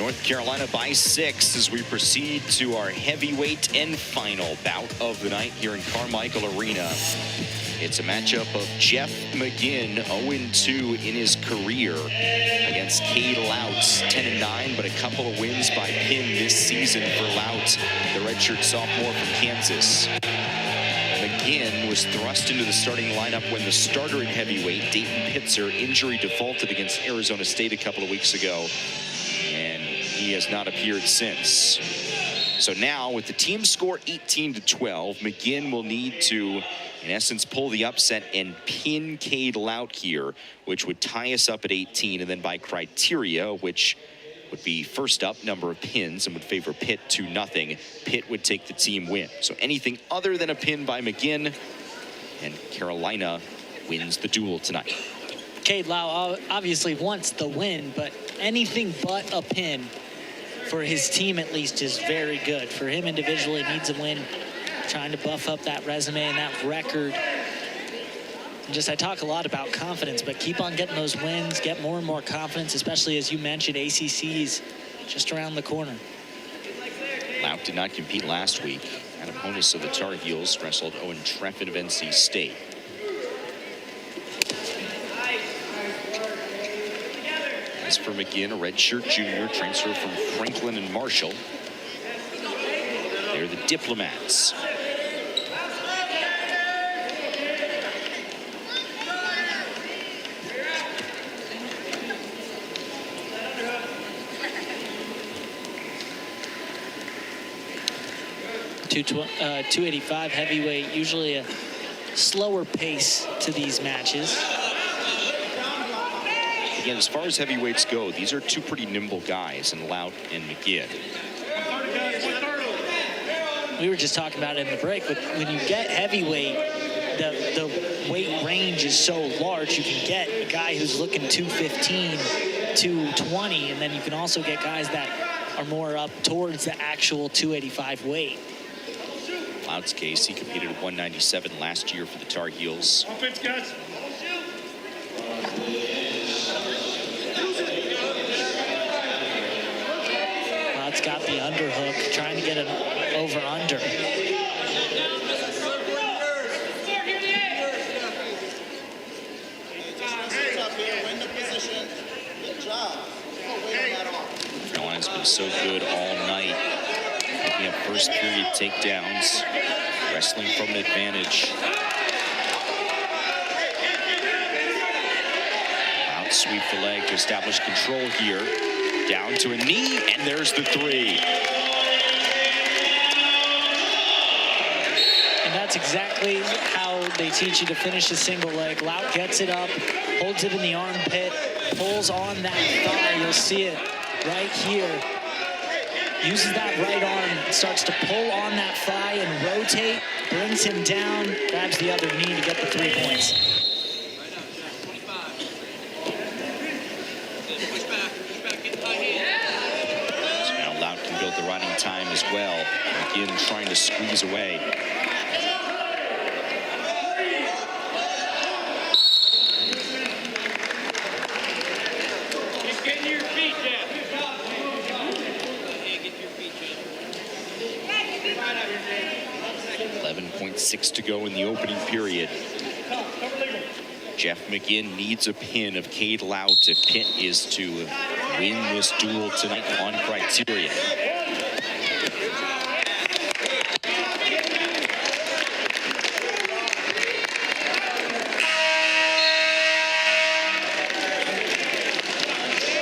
North Carolina by 6 as we proceed to our heavyweight and final bout of the night here in Carmichael Arena. It's a matchup of Geoff Magin, 0-2 in his career, against Cade Lautt, 10-9, but a couple of wins by pin this season for Lautt, the redshirt sophomore from Kansas. Magin was thrust into the starting lineup when the starter in heavyweight, Dayton Pitzer, injury defaulted against Arizona State a couple of weeks ago, and he has not appeared since. So now, with the team score 18-12, Magin will need to, in essence, pull the upset and pin Cade Lautt here, which would tie us up at 18, and then by criteria, which would be first up number of pins and would favor Pitt 2-0. Pitt would take the team win. So anything other than a pin by Magin, and Carolina wins the duel tonight. Cade Lautt obviously wants the win, but anything but a pin for his team at least is very good. For him individually, needs a win, trying to buff up that resume and that record. And just, I talk a lot about confidence, but keep on getting those wins, get more and more confidence, especially as you mentioned, ACC's just around the corner. Lautt did not compete last week. Adam Honus of the Tar Heels wrestled Owen Treffin of NC State. As for Magin, a redshirt junior, transfer from Franklin and Marshall. They're the Diplomats. .285 heavyweight, usually a slower pace to these matches. Again, as far as heavyweights go, these are two pretty nimble guys in Lautt and Magin. We were just talking about it in the break, but when you get heavyweight, the weight range is so large. You can get a guy who's looking 215, 220, and then you can also get guys that are more up towards the actual 285 weight. Lautt's case, he competed at 197 last year for the Tar Heels. Lautt's got the underhook, trying to get an over-under. Carolina's been so good all night. Picking up first period takedowns, wrestling from an advantage. Lautt sweep the leg to establish control here. Down to a knee, and there's the 3. And that's exactly how they teach you to finish a single leg. Lautt gets it up, holds it in the armpit, pulls on that thigh. You'll see it right here. Uses that right arm, starts to pull on that thigh and rotate, brings him down, grabs the other knee to get the 3 points. So now Lautt can build the running time as well. Again, trying to squeeze away. Get to your feet, Jeff. 11.6 to go in the opening period. Geoff Magin needs a pin of Cade Lautt if Pitt is to win this duel tonight on criteria.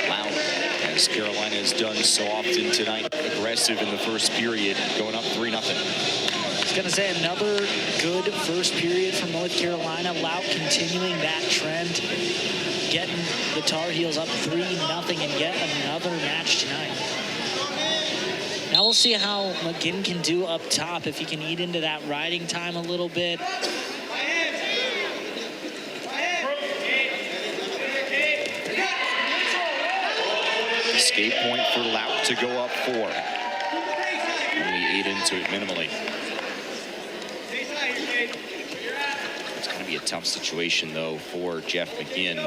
Lautt, as Carolina has done so often tonight, aggressive in the first period, going up 3-0. I was going to say another good first period from North Carolina. Lautt continuing that trend, getting the Tar Heels up 3-0 and yet another match tonight. Now we'll see how Magin can do up top, if he can eat into that riding time a little bit. Escape point for Lautt to go up 4. Only 8 into it minimally. It's going to be a tough situation, though, for Geoff Magin.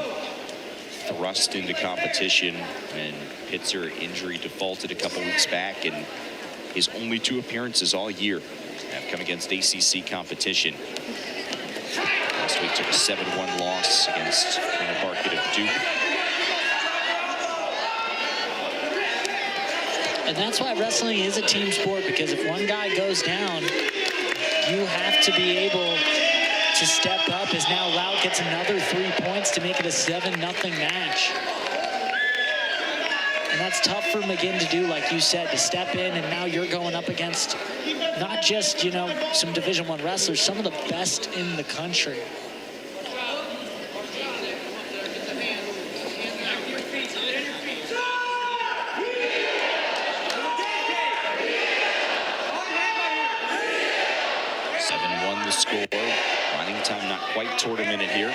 thrust into competition, and Pitzer injury defaulted a couple weeks back, and his only 2 appearances all year have come against ACC competition. Last week took a 7-1 loss against Connor Barkett of Duke. And that's why wrestling is a team sport, because if one guy goes down, you have to be able to step up, as now Lautt gets another 3 points to make it a 7-0 match. And that's tough for Magin to do, like you said, to step in, and now you're going up against not just, you know, some Division I wrestlers, some of the best in the country. The score. Running time not quite toward a minute here.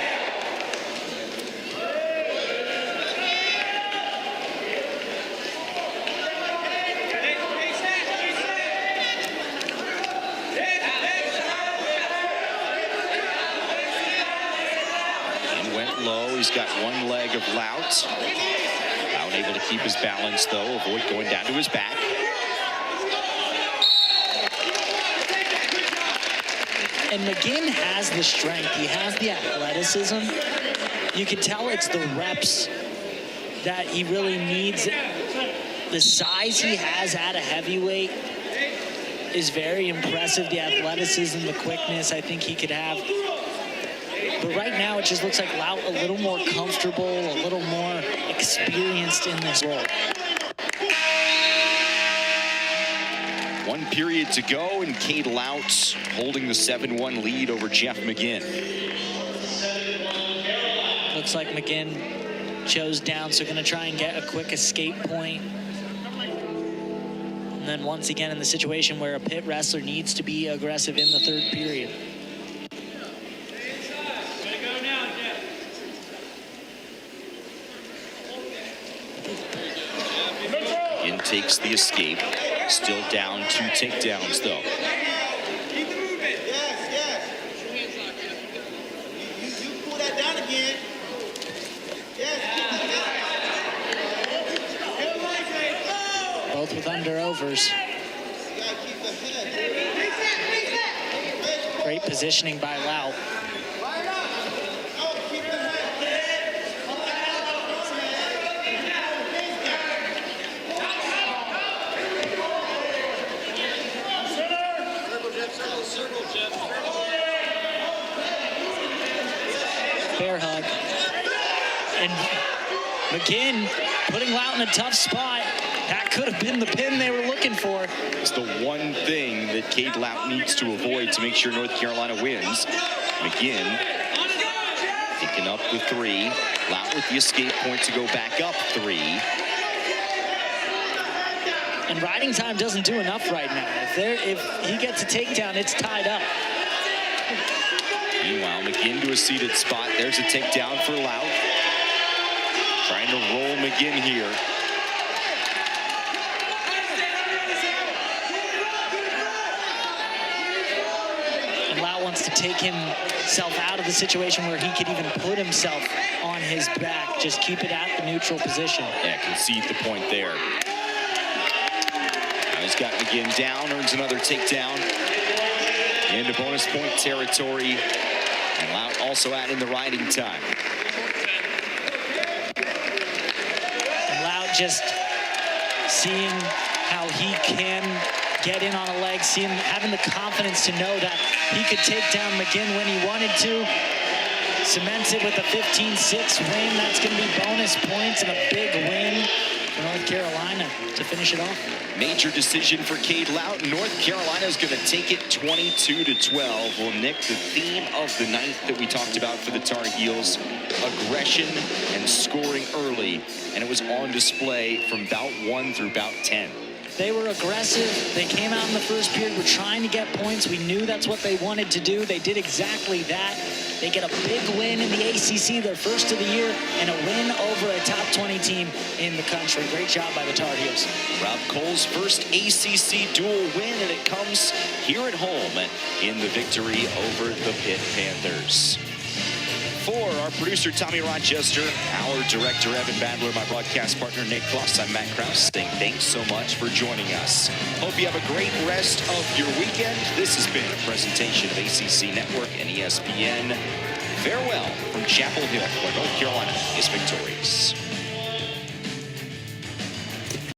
And went low. He's got one leg of Lautt. Lautt able to keep his balance though, avoid going down to his back. And Magin has the strength. He has the athleticism. You can tell it's the reps that he really needs. The size he has at a heavyweight is very impressive. The athleticism, the quickness, I think he could have. But right now, it just looks like Lautt a little more comfortable, a little more experienced in this role. 1 period to go, and Cade Lautt holding the 7-1 lead over Geoff Magin. Looks like Magin chose down, so going to try and get a quick escape point. And then once again in the situation where a Pitt wrestler needs to be aggressive in the 3rd period. Magin takes the escape. Still down 2 takedowns, though. Keep the movement. Yes. You pull that down again. Yes. Both with under-overs. Great positioning by Lautt. Bear hug. And Magin putting Lautt in a tough spot. That could have been the pin they were looking for. It's the one thing that Cade Lautt needs to avoid to make sure North Carolina wins. Magin picking up the 3. Lautt with the escape point to go back up 3. And riding time doesn't do enough right now. If he gets a takedown, it's tied up. Meanwhile, Magin to a seated spot. There's a takedown for Lautt. Trying to roll Magin here. And Lautt wants to take himself out of the situation where he could even put himself on his back. Just keep it at the neutral position. Yeah, concede the point there. Now he's got Magin down, earns another takedown. Into bonus point territory. And Lautt also adding the riding time. And Lautt just seeing how he can get in on a leg, having the confidence to know that he could take down Magin when he wanted to. Cements it with a 15-6 win. That's going to be bonus points and a big win for North Carolina to finish it off. Major decision for Cade Lautt. North Carolina is going to take it 22-12. Well, Nick, the theme of the night that we talked about for the Tar Heels, aggression and scoring early, and it was on display from bout 1 through bout 10. They were aggressive. They came out in the first period. Were trying to get points. We knew that's what they wanted to do. They did exactly that. They get a big win in the ACC, their first of the year, and a win over a top 20 team in the country. Great job by the Tar Heels. Rob Cole's first ACC dual win, and it comes here at home in the victory over the Pitt Panthers. For our producer, Tommy Rochester, our director, Evan Badler, my broadcast partner, Nate Kloss, I'm Matt Krause, saying thanks so much for joining us. Hope you have a great rest of your weekend. This has been a presentation of ACC Network and ESPN. Farewell from Chapel Hill, where North Carolina is victorious.